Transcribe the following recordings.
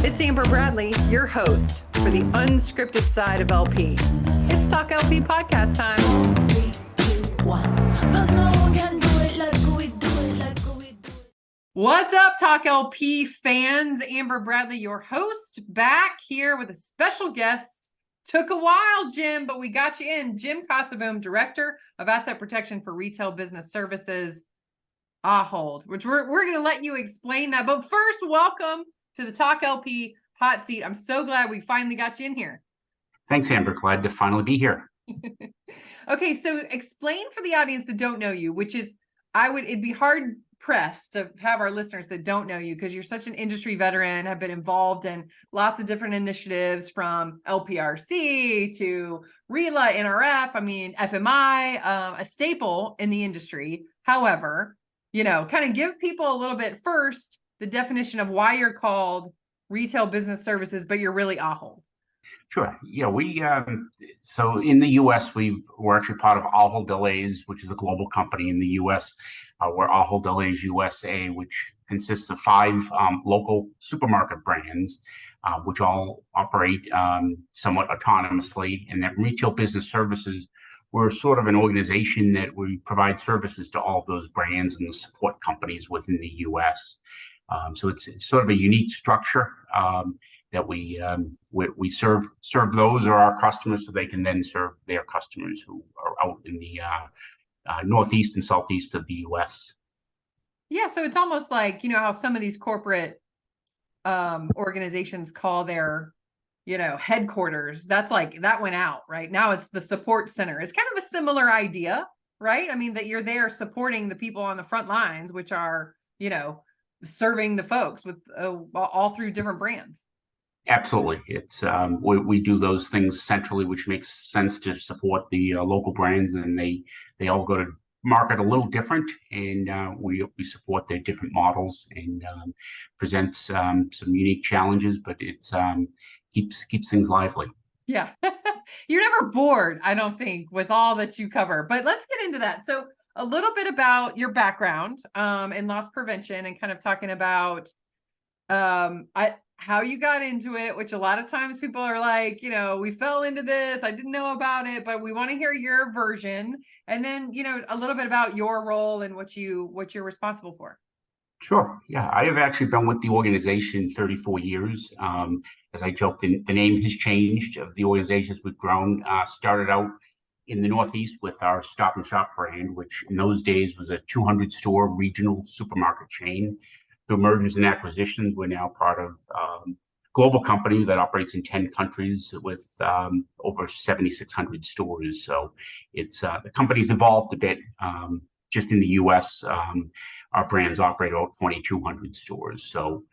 It's Amber Bradley, your host for the unscripted side of LP. It's TalkLP Podcast time. 3, 2, 1. 'Cause no one can do it like we do it, like we do it. What's up, TalkLP fans? Amber Bradley, your host, back here with a special guest. Took a while, Jim, but we got you in. Jim Cosseboom, Director of Asset Protection for Retail Business Services, Ahold, which we're going to let you explain that. But first, welcome to the TalkLP hot seat. I'm so glad we finally got you in here. Thanks, Amber. Glad to finally be here. Okay, so explain for the audience that don't know you, which is, it'd be hard pressed to have our listeners that don't know you because you're such an industry veteran, have been involved in lots of different initiatives from LPRC to RELA, NRF, FMI, a staple in the industry. However, kind of give people a little bit first, the definition of why you're called Retail Business Services, but you're really Ahold. Sure. Yeah, so in the U.S., we're actually part of Ahold Delhaize, which is a global company in the U.S. We're Ahold Delhaize USA, which consists of 5 local supermarket brands, which all operate somewhat autonomously. And that Retail Business Services, we're sort of an organization that we provide services to all of those brands and the support companies within the U.S. So it's sort of a unique structure that we serve those are our customers, so they can then serve their customers who are out in the northeast and southeast of the U.S. Yeah, so it's almost like how some of these corporate organizations call their headquarters. That's like that went out right now. It's the support center. It's kind of a similar idea, right? That you're there supporting the people on the front lines, which are serving the folks with all through different brands. Absolutely. It's we do those things centrally, which makes sense to support the local brands, and they all go to market a little different, and we support their different models and presents some unique challenges, but it's keeps things lively. Yeah. You're never bored, I don't think, with all that you cover, but let's get into that. So a little bit about your background in loss prevention, and kind of talking about how you got into it, which a lot of times people are like, we fell into this, I didn't know about it, but we want to hear your version. And then, a little bit about your role and what you're responsible for. Sure. Yeah, I have actually been with the organization 34 years. As I joked, the name has changed of the organization as we've grown. Started out in the Northeast with our Stop and Shop brand, which in those days was a 200-store regional supermarket chain. Through mergers and acquisitions, we're now part of a global company that operates in 10 countries with over 7,600 stores. So it's the company's evolved a bit. Just in the U.S., our brands operate about 2,200 stores. So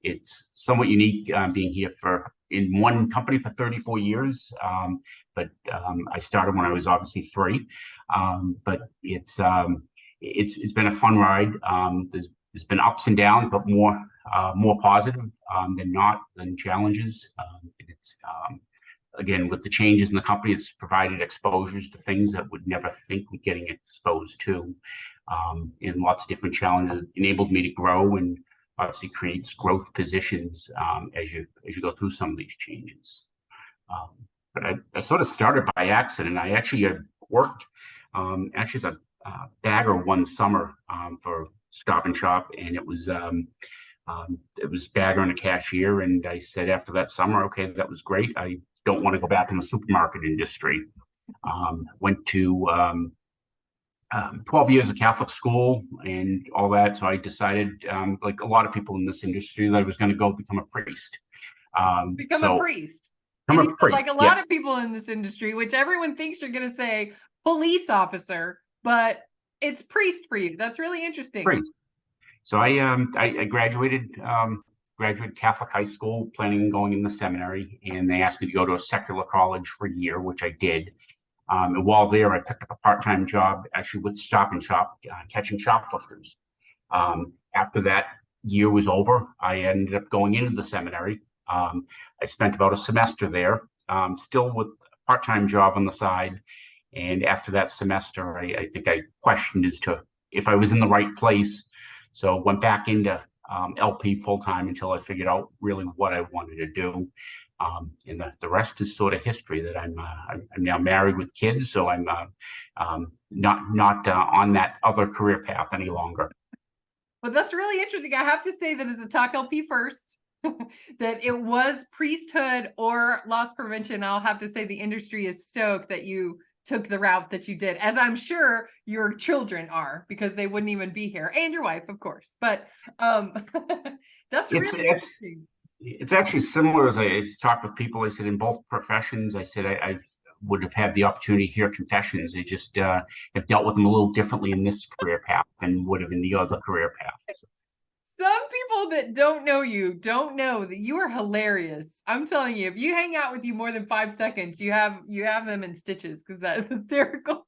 it's somewhat unique being here in one company for 34 years. But I started when I was obviously 3. But it's been a fun ride. There's been ups and downs, but more positive than challenges. It's again, with the changes in the company, it's provided exposures to things that would never think we're getting exposed to, and lots of different challenges. Enabled me to grow, and obviously creates growth positions as you go through some of these changes. But I sort of started by accident. I actually had worked as a bagger one summer for Stop and Shop, and it was bagger and a cashier. And I said after that summer, okay, that was great. I don't want to go back in the supermarket industry. Went to 12 years of Catholic school and all that. So I decided, like a lot of people in this industry, that I was going to go become a priest. Become a priest. Like a lot of people in this industry, which everyone thinks you're going to say police officer, but it's priest for you. That's really interesting. Priest. So I graduated Catholic high school, planning on going in the seminary, and they asked me to go to a secular college for a year, which I did. And while there, I picked up a part-time job actually with Stop and Shop, catching shoplifters. After that year was over, I ended up going into the seminary. I spent about a semester there, still with a part-time job on the side. And after that semester, I think I questioned as to if I was in the right place. So went back into LP full time until I figured out really what I wanted to do. And the rest is sort of history. That I'm now married with kids, so I'm not on that other career path any longer. Well, that's really interesting. I have to say that as a Talk LP first, that it was priesthood or loss prevention. I'll have to say the industry is stoked that you took the route that you did, as I'm sure your children are, because they wouldn't even be here, and your wife, of course. But that's really interesting. It's actually similar. As I talked with people, I said in both professions, I said I would have had the opportunity to hear confessions. They just have dealt with them a little differently in this career path than would have in the other career paths. Some people that don't know you don't know that you are hilarious. I'm telling you, if you hang out with you more than 5 seconds, you have them in stitches, because that's hysterical.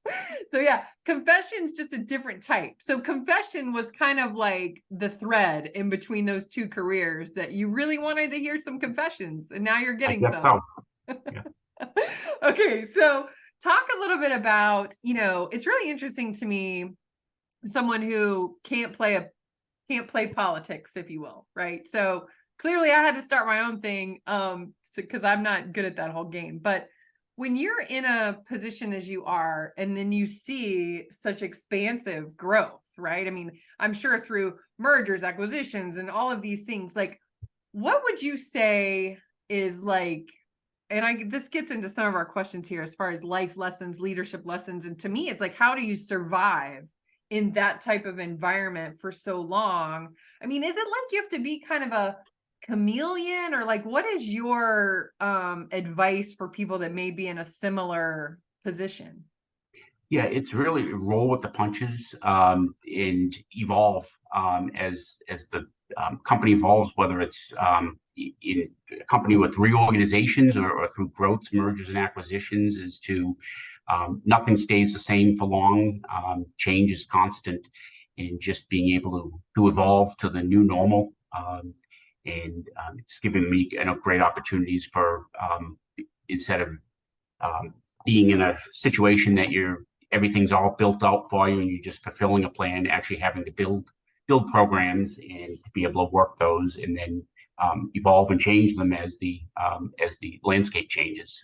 So yeah, confession's just a different type. So confession was kind of like the thread in between those two careers, that you really wanted to hear some confessions, and now you're getting some. So. Yeah. Okay, so talk a little bit about, it's really interesting to me, someone who can't play politics, if you will, right? So clearly I had to start my own thing, because I'm not good at that whole game. But when you're in a position as you are, and then you see such expansive growth, right? I mean, I'm sure through mergers, acquisitions, and all of these things, like, what would you say is like, and this gets into some of our questions here as far as life lessons, leadership lessons. And to me, it's like, how do you survive in that type of environment for so long? I mean, is it like you have to be kind of a chameleon, or like, what is your advice for people that may be in a similar position? Yeah, it's really roll with the punches, and evolve as the company evolves, whether it's in a company with reorganizations or through growths, mergers, and acquisitions. Is to nothing stays the same for long. Change is constant, and just being able to evolve to the new normal. And it's given me great opportunities for instead of being in a situation that everything's all built out for you and you're just fulfilling a plan, actually having to build programs and to be able to work those, and then evolve and change them as the landscape changes.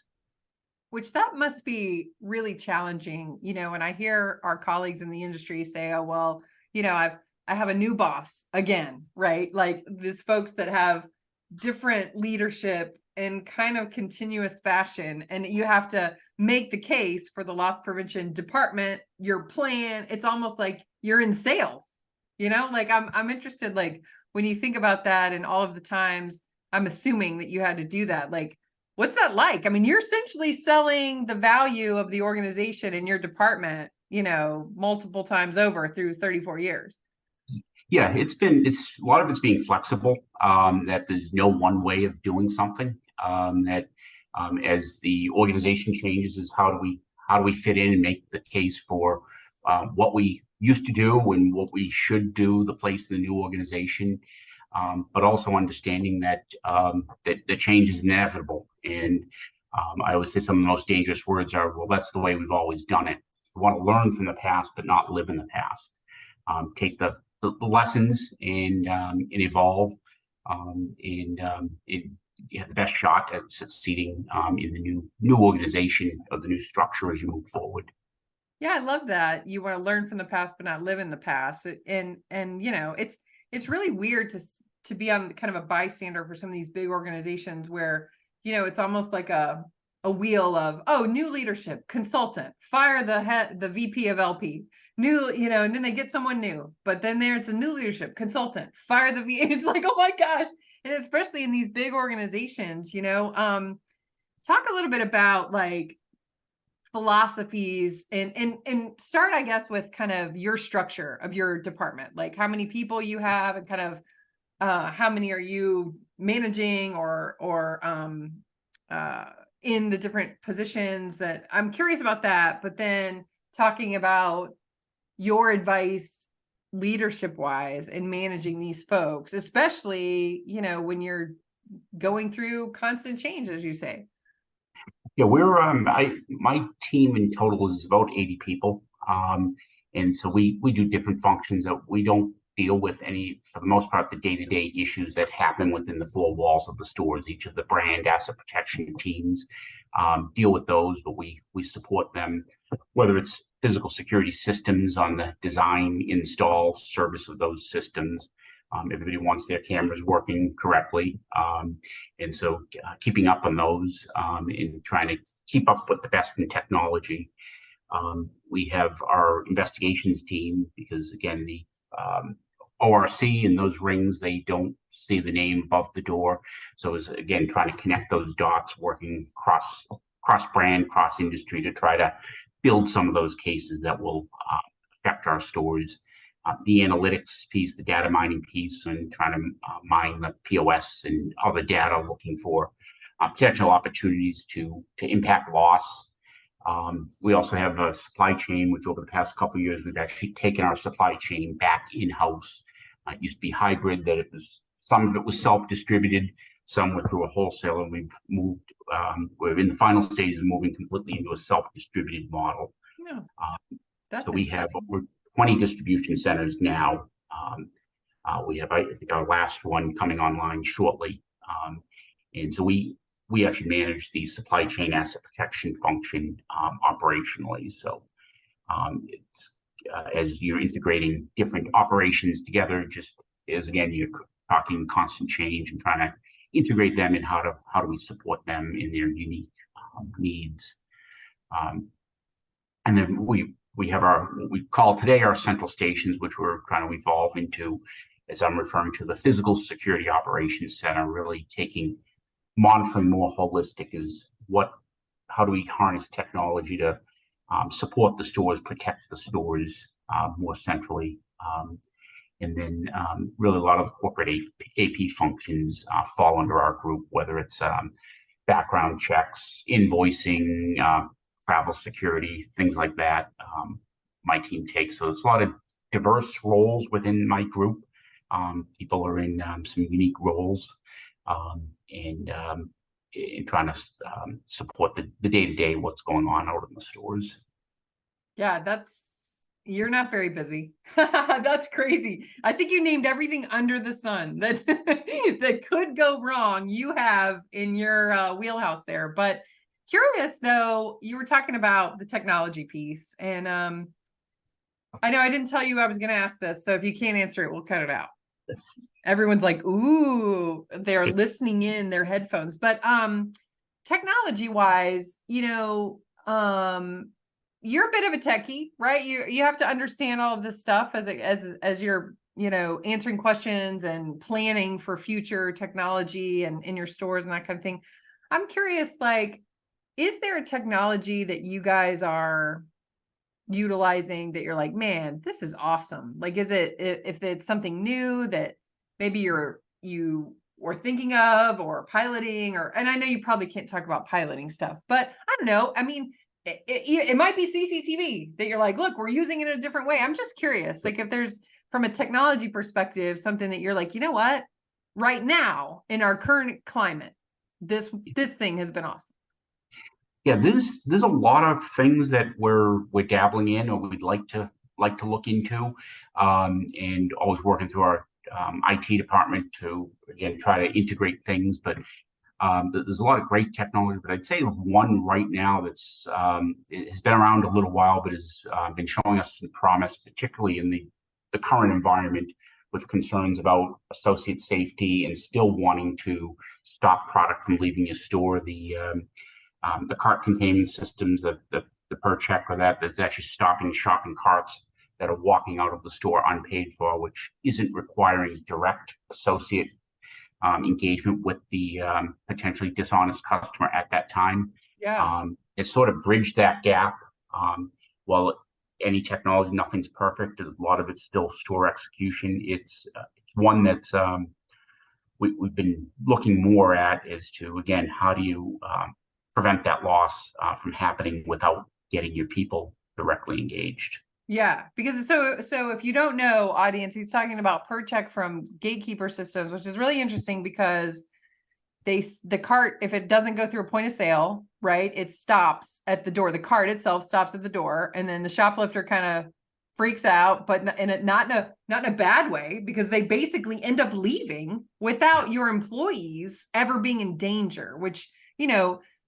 Which that must be really challenging, when I hear our colleagues in the industry say, oh, well, I have a new boss again, right? Like these folks that have different leadership in kind of continuous fashion, and you have to make the case for the loss prevention department, your plan. It's almost like you're in sales, like I'm interested, like when you think about that and all of the times I'm assuming that you had to do that, like, what's that like? I mean, you're essentially selling the value of the organization in your department, multiple times over through 34 years. Yeah, it's a lot of it's being flexible, that there's no one way of doing something, that as the organization changes, is how do we fit in and make the case for what we used to do and what we should do, the place in the new organization, but also understanding that that the change is inevitable. And I always say some of the most dangerous words are, well, that's the way we've always done it. We want to learn from the past, but not live in the past. Take the lessons and evolve, and you have the best shot at succeeding in the new organization or the new structure as you move forward. Yeah, I love that. You want to learn from the past, but not live in the past. And it's really weird to be on kind of a bystander for some of these big organizations where, it's almost like a wheel of, oh, new leadership, consultant, fire the VP of LP, new, and then they get someone new, but then it's a new leadership consultant, fire the VP. It's like, oh my gosh. And especially in these big organizations, talk a little bit about like philosophies and start, I guess, with kind of your structure of your department, like how many people you have and kind of how many are you managing or in the different positions. That I'm curious about that, but then talking about your advice leadership wise in managing these folks, especially, when you're going through constant change, as you say. Yeah, we're my team in total is about 80 people. And so we do different functions that we don't deal with any, for the most part, the day-to-day issues that happen within the four walls of the stores. Each of the brand asset protection teams deal with those, but we support them, whether it's physical security systems on the design, install, service of those systems. Everybody wants their cameras working correctly. And so keeping up on those and trying to keep up with the best in technology. We have our investigations team because, again, the ORC and those rings, they don't see the name above the door. So is again trying to connect those dots, working cross brand, cross industry to try to build some of those cases that will affect our stores. The analytics piece, the data mining piece, and trying to mine the POS and other data, looking for potential opportunities to impact loss. We also have a supply chain, which over the past couple of years, we've actually taken our supply chain back in-house. It used to be hybrid, that it was, some of it was self-distributed, some were through a wholesaler, and we've moved, we're in the final stages of moving completely into a self-distributed model. Yeah, so we have over 20 distribution centers now. We have, I think, our last one coming online shortly. And so we actually manage the supply chain asset protection function operationally. So it's as you're integrating different operations together, just as, again, you're talking constant change and trying to integrate them and how do we support them in their unique needs. And then we have what we call today our central stations, which we're trying to evolve into, as I'm referring to, the physical security operations center, really monitoring more holistic is how do we harness technology to support the stores, protect the stores more centrally. And then really a lot of the corporate AP functions fall under our group, whether it's background checks, invoicing, travel security, things like that. My team takes. So it's a lot of diverse roles within my group. People are in some unique roles. And trying to support the day-to-day, what's going on out in the stores. Yeah, you're not very busy. That's crazy. I think you named everything under the sun that that could go wrong. You have in your wheelhouse there. But curious though, you were talking about the technology piece, and I know I didn't tell you I was going to ask this, so if you can't answer it, we'll cut it out. Everyone's like, ooh, they're listening in their headphones. But technology wise, you're a bit of a techie, right? You have to understand all of this stuff as you're, answering questions and planning for future technology and in your stores and that kind of thing. I'm curious, like, is there a technology that you guys are utilizing that you're like, man, this is awesome? Like, is it, if it's something new that maybe you were thinking of or piloting, and I know you probably can't talk about piloting stuff, but I don't know. I mean, it might be CCTV that you're like, look, we're using it in a different way. I'm just curious, like, if there's, from a technology perspective, something that you're like, you know what, right now in our current climate, this thing has been awesome. Yeah, there's a lot of things that we're dabbling in, or we'd like to look into, and always working through our IT department to, again, try to integrate things. But there's a lot of great technology. But I'd say one right now that's has been around a little while, but has been showing us some promise, particularly in the current environment, with concerns about associate safety and still wanting to stop product from leaving your store. The cart containment systems, the per check, or that's actually stopping shopping carts that are walking out of the store unpaid for, which isn't requiring direct associate engagement with the potentially dishonest customer at that time. Yeah. It sort of bridged that gap. While any technology, nothing's perfect. A lot of it's still store execution. It's one that's we've been looking more at, as to, again, how do you prevent that loss from happening without getting your people directly engaged. Yeah, because so if you don't know, audience, he's talking about per check from Gatekeeper Systems, which is really interesting because the cart, if it doesn't go through a point of sale, right, it stops at the door. The cart itself stops at the door, and then the shoplifter kind of freaks out, but not in not in a bad way, because they basically end up leaving without your employees ever being in danger, which,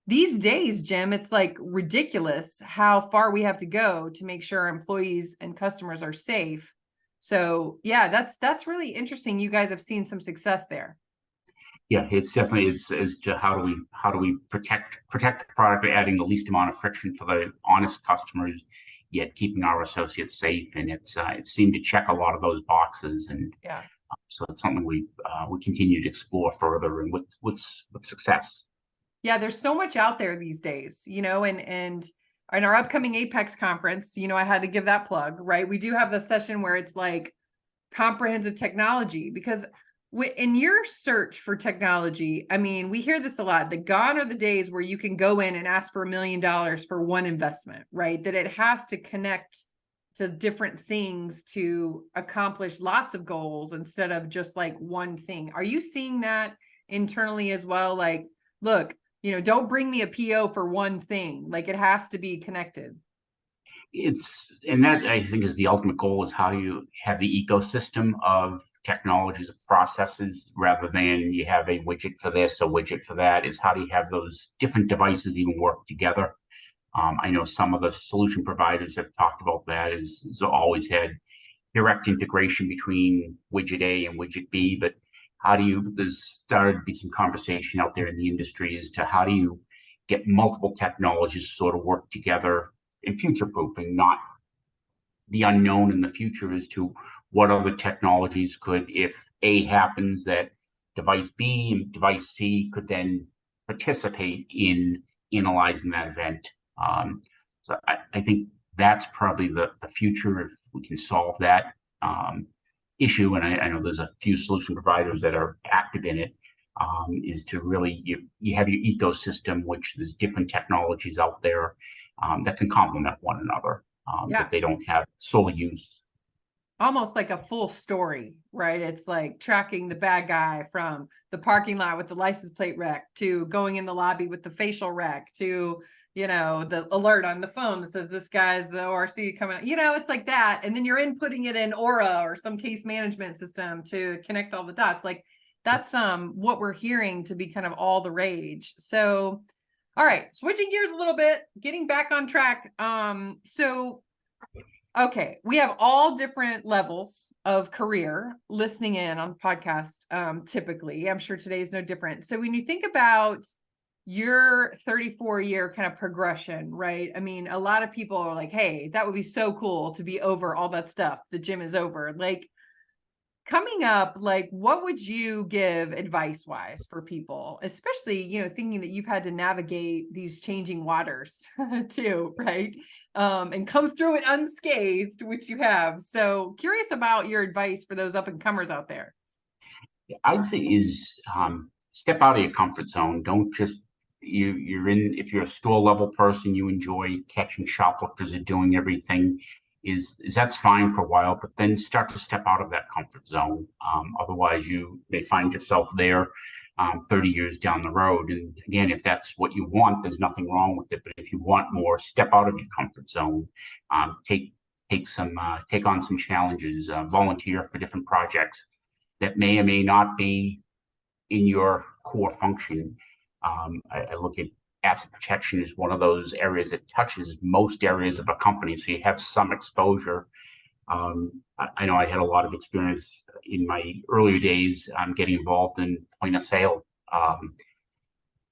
these days, Jim, it's like ridiculous how far we have to go to make sure our employees and customers are safe. So yeah, that's really interesting. You guys have seen some success there. Yeah, it's definitely it's as to how do we protect the product by adding the least amount of friction for the honest customers, yet keeping our associates safe. And it seemed to check a lot of those boxes, and Yeah. So it's something we continue to explore further, and with success. Yeah, there's so much out there these days, and in our upcoming Apex conference, I had to give that plug, right? We do have the session where it's like comprehensive technology, because in your search for technology, I mean, we hear this a lot, that gone are the days where you can go in and ask for $1 million for one investment, right? That it has to connect to different things to accomplish lots of goals instead of just like one thing. Are you seeing that internally as well? Like, look, don't bring me a PO for one thing. Like, it has to be connected. And that, I think, is the ultimate goal, is how do you have the ecosystem of technologies, processes, rather than you have a widget for this, a widget for that, is how do you have those different devices even work together? I know some of the solution providers have talked about that, is always had direct integration between widget A and widget B, but there's started to be some conversation out there in the industry as to how do you get multiple technologies sort of work together in future proofing, not the unknown in the future as to what other technologies could, if A happens, that device B and device C could then participate in analyzing that event. So I think that's probably the future, if we can solve that issue. And I know there's a few solution providers that are active in it, is to really, you have your ecosystem, which there's different technologies out there that can complement one another, that they don't have sole use. Almost like a full story, right? It's like tracking the bad guy from the parking lot with the license plate wreck to going in the lobby with the facial wreck to, the alert on the phone that says this guy's the ORC coming out. It's like that. And then you're inputting it in Aura or some case management system to connect all the dots. Like, that's what we're hearing to be kind of all the rage. So, all right, switching gears a little bit, getting back on track. Okay, we have all different levels of career listening in on the podcast. Typically, I'm sure today is no different. So when you think about your 34-year kind of progression, right? I mean, a lot of people are like, hey, that would be so cool to be over all that stuff. The gym is over. Like, coming up, like, what would you give advice wise for people, especially, thinking that you've had to navigate these changing waters too, right? And come through it unscathed, which you have. So curious about your advice for those up and comers out there. I'd say is step out of your comfort zone. Don't just, if you're a store level person, you enjoy catching shoplifters and doing everything. Is that's fine for a while, but then start to step out of that comfort zone. Otherwise, you may find yourself there 30 years down the road. And again, if that's what you want, there's nothing wrong with it. But if you want more, step out of your comfort zone. Take on some challenges. Volunteer for different projects that may or may not be in your core function. I look at asset protection is one of those areas that touches most areas of a company, so you have some exposure. I know I had a lot of experience in my earlier days getting involved in point of sale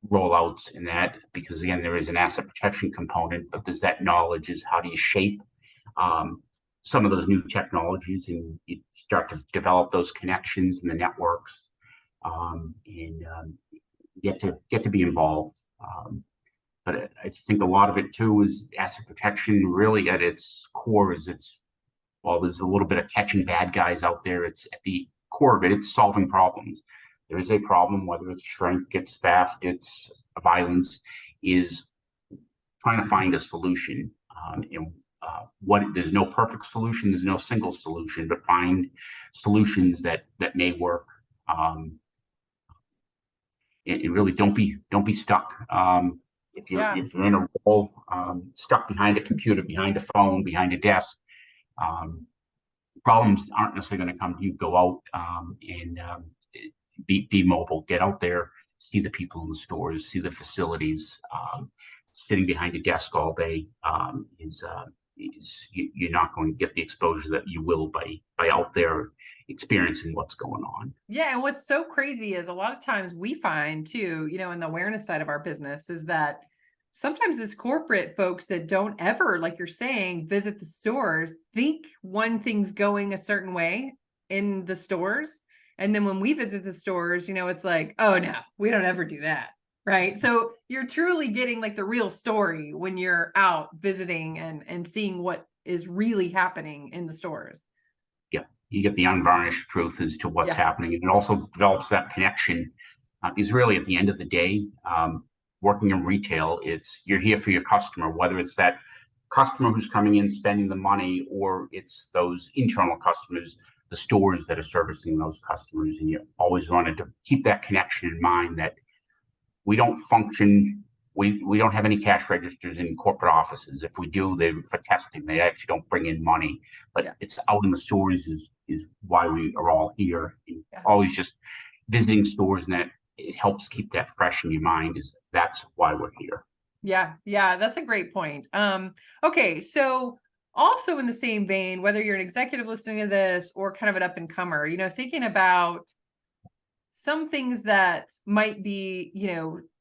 rollouts in that, because again, there is an asset protection component, but there's that knowledge is how do you shape some of those new technologies, and you start to develop those connections in the networks, and get to be involved. But I think a lot of it too is asset protection. Really, at its core, while there's a little bit of catching bad guys out there, it's at the core of it, it's solving problems. There is a problem, whether it's shrink, it's theft, it's violence, is trying to find a solution. There's no perfect solution, there's no single solution, but find solutions that may work. And really don't be stuck. If you're in a role, stuck behind a computer, behind a phone, behind a desk, problems aren't necessarily going to come to you. Go out and be mobile, get out there, see the people in the stores, see the facilities. Sitting behind a desk all day you're not going to get the exposure that you will by out there experiencing what's going on. Yeah. And what's so crazy is a lot of times we find too, in the awareness side of our business is that sometimes this corporate folks that don't ever, like you're saying, visit the stores, think one thing's going a certain way in the stores. And then when we visit the stores, it's like, oh no, we don't ever do that. Right. So you're truly getting like the real story when you're out visiting and seeing what is really happening in the stores. Yeah. You get the unvarnished truth as to what's happening. And it also develops that connection. Because really at the end of the day, working in retail, you're here for your customer, whether it's that customer who's coming in spending the money, or it's those internal customers, the stores that are servicing those customers. And you always wanted to keep that connection in mind that we don't function, we don't have any cash registers in corporate offices. If we do, they're for testing. They actually don't bring in money, but it's out in the stores is why we are all here. And always just visiting stores, and that it helps keep that fresh in your mind. That's why we're here. Yeah. Yeah. That's a great point. Okay. So also in the same vein, whether you're an executive listening to this or kind of an up and comer, thinking about some things that might be,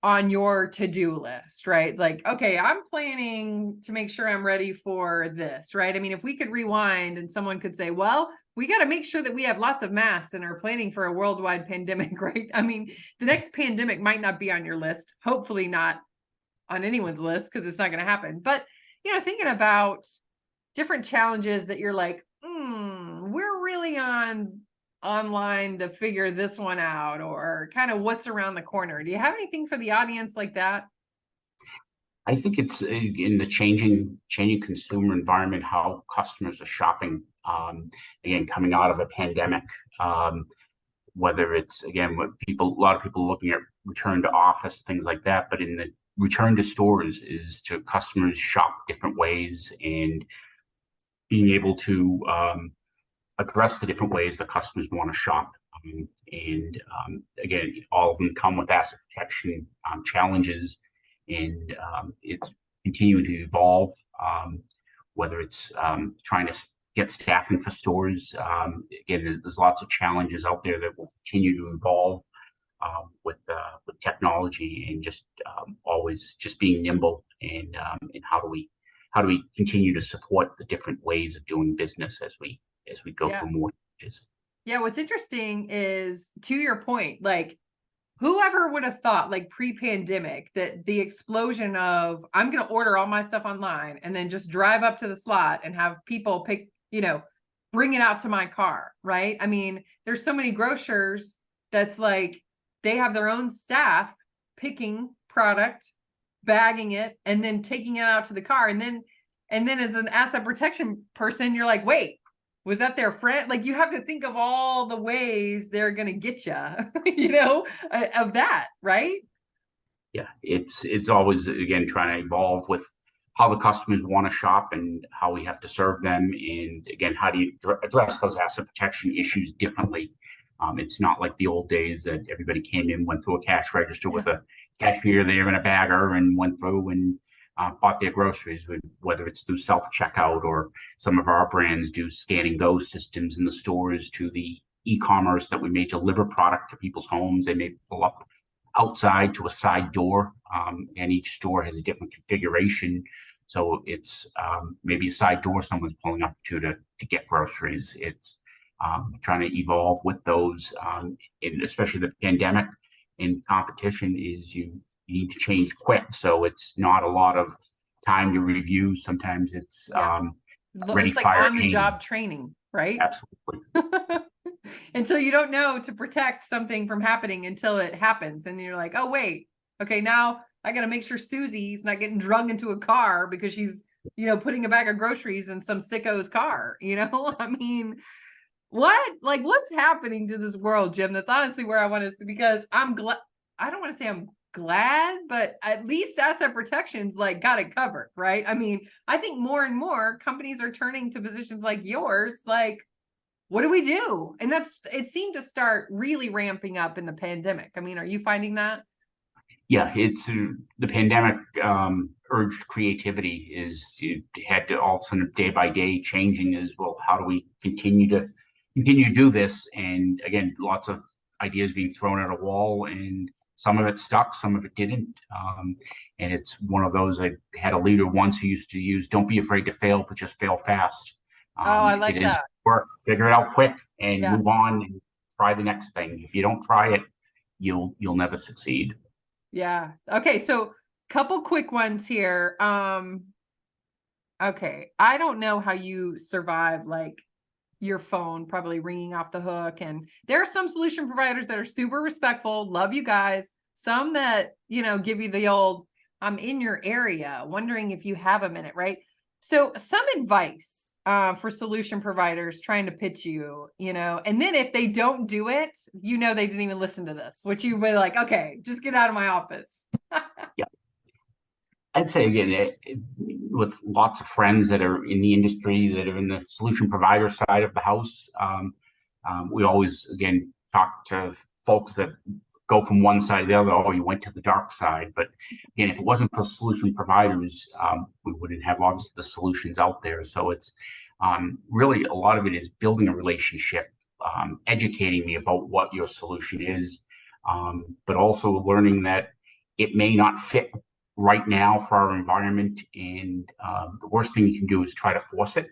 on your to-do list, right? It's like, okay, I'm planning to make sure I'm ready for this, right? I mean, if we could rewind and someone could say, well, we got to make sure that we have lots of masks and are planning for a worldwide pandemic, right? I mean, the next pandemic might not be on your list, hopefully not on anyone's list because it's not going to happen. But, thinking about different challenges that you're like, we're really online to figure this one out, or kind of what's around the corner. Do you have anything for the audience like that? I think it's in the changing consumer environment, how customers are shopping. Again, coming out of a pandemic, whether it's again a lot of people looking at return to office, things like that. But in the return to stores is to customers shop different ways, and being able to address the different ways that customers want to shop. Again, all of them come with asset protection challenges, and it's continuing to evolve, whether it's trying to get staffing for stores. Again, there's lots of challenges out there that will continue to evolve with technology, and just always just being nimble, and how do we continue to support the different ways of doing business as we go through more changes. Yeah, what's interesting is, to your point, like whoever would have thought like pre-pandemic that the explosion of I'm going to order all my stuff online and then just drive up to the slot and have people pick, bring it out to my car, right? I mean, there's so many grocers that's like they have their own staff picking product, bagging it, and then taking it out to the car. And then as an asset protection person, you're like, wait, was that their friend? Like, you have to think of all the ways they're going to get you, of that, right? Yeah, it's always, again, trying to evolve with how the customers want to shop and how we have to serve them. And again, how do you address those asset protection issues differently? It's not like the old days that everybody came in, went through a cash register with a cashier there and a bagger, and went through and bought their groceries, whether it's through self-checkout, or some of our brands do scan and go systems in the stores, to the e-commerce that we may deliver product to people's homes. They may pull up outside to a side door, and each store has a different configuration. So it's maybe a side door someone's pulling up to get groceries. It's trying to evolve with those, and especially the pandemic and competition is you need to change quick. So it's not a lot of time to review. Sometimes it's ready, it's like fire, on the aim. job training, right? Absolutely. And so you don't know to protect something from happening until it happens. And you're like, oh, wait, okay, now I got to make sure Susie's not getting drug into a car because she's, putting a bag of groceries in some sicko's car. I mean, what's happening to this world, Jim? That's honestly where I want to see, because I'm glad. I don't want to say I'm glad, but at least asset protection's like got it covered, right? I mean, I think more and more companies are turning to positions like yours, like, what do we do? And it seemed to start really ramping up in the pandemic. I mean, are you finding that? Yeah, it's the pandemic urged creativity. Is you had to all of a sudden day by day changing as well. How do we continue to do this? And again, lots of ideas being thrown at a wall, and some of it stuck, some of it didn't. And it's one of those. I had a leader once who used to use, "Don't be afraid to fail, but just fail fast." Oh, I If like it is that. work, figure it out quick and Yeah. move on and try the next thing. If you don't try it, you'll never succeed. Yeah. Okay. So couple quick ones here. Okay. I don't know how you survive like your phone probably ringing off the hook. And there are some solution providers that are super respectful, love you guys. Some that, give you the old, I'm in your area, wondering if you have a minute, right? So some advice for solution providers trying to pitch you, and then if they don't do it, they didn't even listen to this, which you be like, okay, just get out of my office. Yeah. I'd say again, with lots of friends that are in the industry, that are in the solution provider side of the house, we always again talk to folks that go from one side to the other. Oh, you went to the dark side, but again, if it wasn't for solution providers, we wouldn't have obviously the solutions out there. So it's really a lot of it is building a relationship, educating me about what your solution is, but also learning that it may not fit right now for our environment. And the worst thing you can do is try to force it,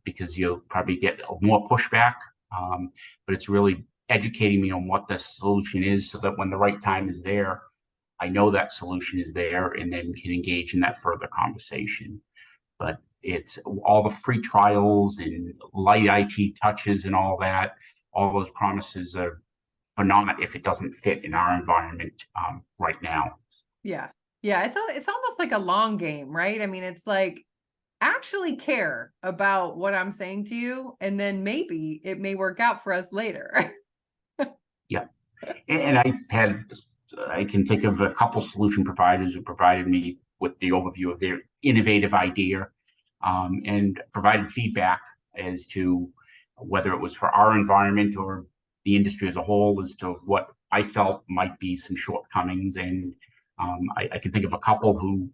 because you'll probably get more pushback. But it's really educating me on what the solution is so that when the right time is there, I know that solution is there and then can engage in that further conversation. But it's all the free trials and light IT touches and all that. All those promises are not if it doesn't fit in our environment right now. Yeah. Yeah. It's almost like a long game, right? I mean, it's like actually care about what I'm saying to you, and then maybe it may work out for us later. Yeah. And I can think of a couple solution providers who provided me with the overview of their innovative idea, and provided feedback as to whether it was for our environment or the industry as a whole, as to what I felt might be some shortcomings. And I can think of a couple who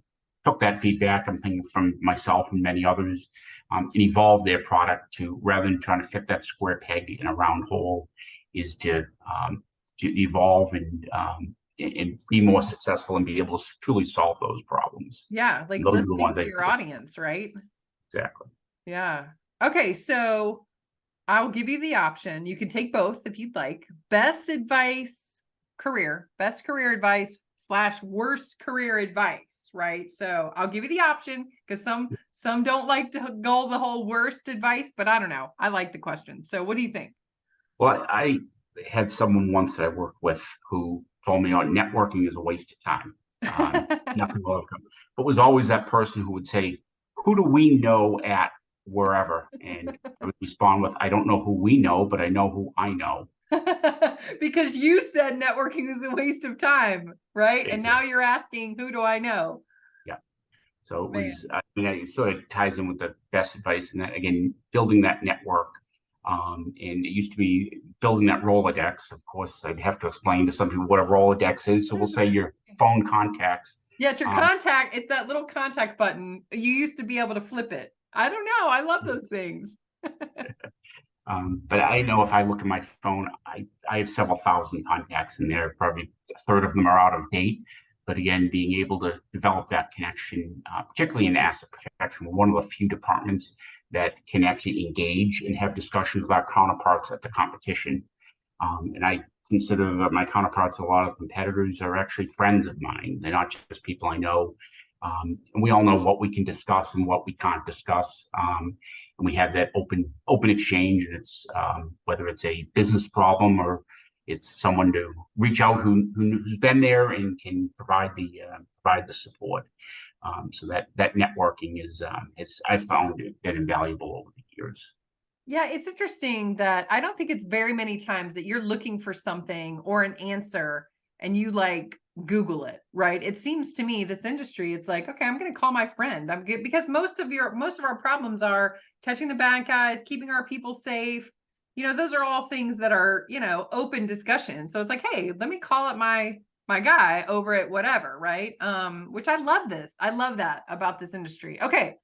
took that feedback. I'm thinking from myself and many others, and evolved their product to, rather than trying to fit that square peg in a round hole, is to evolve and be more successful and be able to truly solve those problems. Yeah. Like And those are the listening ones to I your audience, right? exactly. Yeah. Okay. So I'll give you the option. You can take both if you'd like. Best career advice / worst career advice, right? So I'll give you the option because some don't like to go the whole worst advice, but I don't know. I like the question. So what do you think? Well, I had someone once that I worked with who told me, "Oh, networking is a waste of time. Nothing will come." But was always that person who would say, "Who do we know at wherever?" And I would respond with, "I don't know who we know, but I know who I know." Because you said networking is a waste of time, right? And now Exactly. you're asking, who do I know? Yeah. So it Man. was, I mean, it sort of ties in with the best advice, and that again, building that network. And it used to be building that Rolodex. Of course, I'd have to explain to some people what a Rolodex is. So we'll say your phone contacts. Yeah, it's your Um, contact. It's that little contact button. You used to be able to flip it. I don't know. I love those things. but I know if I look at my phone, I have several thousand contacts in there. Probably a third of them are out of date. But again, being able to develop that connection, particularly in asset protection, we're one of the few departments that can actually engage and have discussions with our counterparts at the competition. And I consider that my counterparts, a lot of competitors, are actually friends of mine. They're not just people I know. And we all know what we can discuss and what we can't discuss. And we have that open exchange. And it's whether it's a business problem or it's someone to reach out who's been there and can provide the support. So that networking is I found it been invaluable over the years. Yeah, it's interesting that I don't think it's very many times that you're looking for something or an answer and you like Google it, right? It seems to me this industry, it's like, okay, I'm going to call my friend. I'm good because most of our problems are catching the bad guys, keeping our people safe. Those are all things that are, open discussion. So it's like, hey, let me call up my guy over at whatever, right? Which I love this. I love that about this industry. Okay.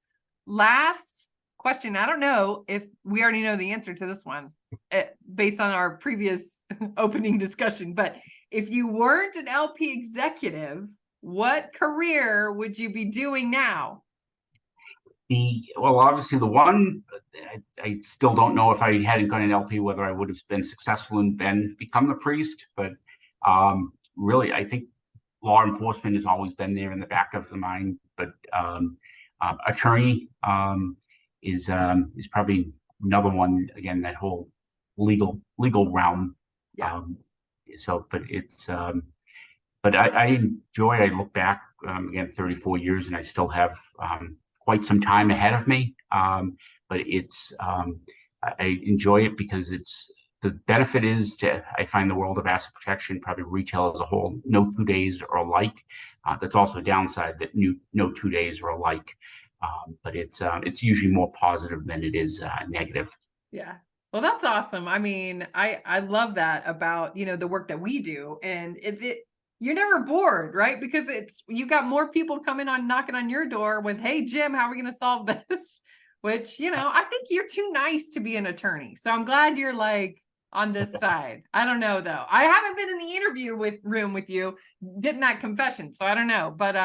Last question. I don't know if we already know the answer to this one based on our previous opening discussion, but if you weren't an LP executive, what career would you be doing now? Obviously the one, I still don't know if I hadn't gone an LP, whether I would have been successful and become the priest, but really, I think law enforcement has always been there in the back of the mind, but attorney is probably another one. Again, that whole legal realm. Yeah. But I enjoy. I look back again, 34 years, and I still have quite some time ahead of me. But I enjoy it because the benefit is I find the world of asset protection, probably retail as a whole, no 2 days are alike. That's also a downside that no 2 days are alike. But it's usually more positive than it is negative. Yeah. Well, that's awesome. I mean, I love that about, the work that we do, and you're never bored, right? Because you got more people knocking on your door with, hey, Jim, how are we going to solve this? Which, I think you're too nice to be an attorney. So I'm glad you're like on this side. I don't know though. I haven't been in the interview room with you getting that confession. So I don't know, but,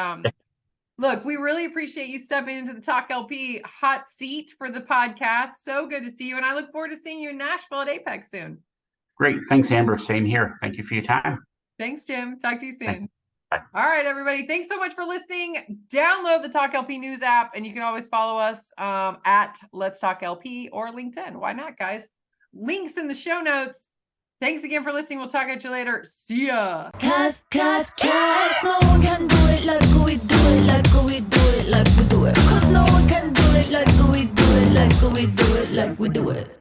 look, we really appreciate you stepping into the Talk LP hot seat for the podcast. So good to see you. And I look forward to seeing you in Nashville at Apex soon. Great. Thanks, Amber. Same here. Thank you for your time. Thanks, Jim. Talk to you soon. Thanks. Bye. All right, everybody. Thanks so much for listening. Download the Talk LP News app, and you can always follow us at Let's Talk LP or LinkedIn. Why not, guys? Links in the show notes. Thanks again for listening. We'll talk at you later. See ya. Cause no one can do it like we do it, like we do it, like we do it. Cause no one can do it like we do it, like we do it, like we do it.